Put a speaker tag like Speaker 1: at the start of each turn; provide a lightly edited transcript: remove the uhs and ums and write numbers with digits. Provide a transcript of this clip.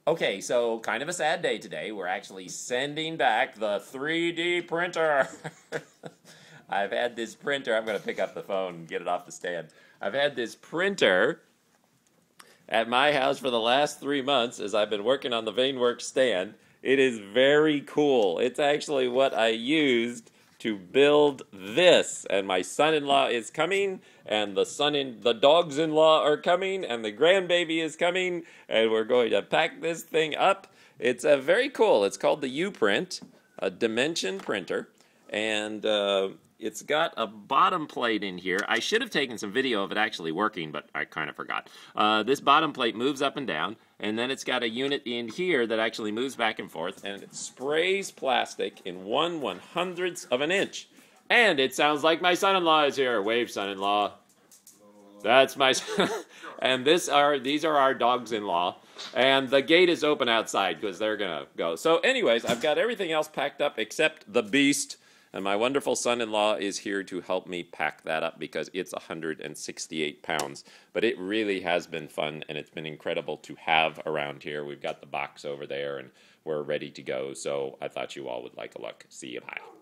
Speaker 1: Okay, so kind of a sad day today. We're actually sending back the 3D printer. I've had this printer. I'm going to pick up the phone and get it off the stand. I've had this printer at my house for the last 3 months as I've been working on the Vaneworks stand. It is very cool. It's actually what I used to build this, and my son-in-law is coming, and the dogs-in-law are coming, and the grandbaby is coming, and we're going to pack this thing up. It's very cool. It's called the U-Print, a dimension printer, and it's got a bottom plate in here. I should have taken some video of it actually working, but I kind of forgot. This bottom plate moves up and down, and then it's got a unit in here that actually moves back and forth, and it sprays plastic in 1/100th of an inch. And it sounds like my son-in-law is here. Wave, son-in-law. That's my son. And these are our dogs-in-law. And the gate is open outside because they're going to go. So anyways, I've got everything else packed up except the beast. And my wonderful son-in-law is here to help me pack that up because it's 168 pounds. But it really has been fun, and it's been incredible to have around here. We've got the box over there, and we're ready to go. So I thought you all would like a look. See you, bye.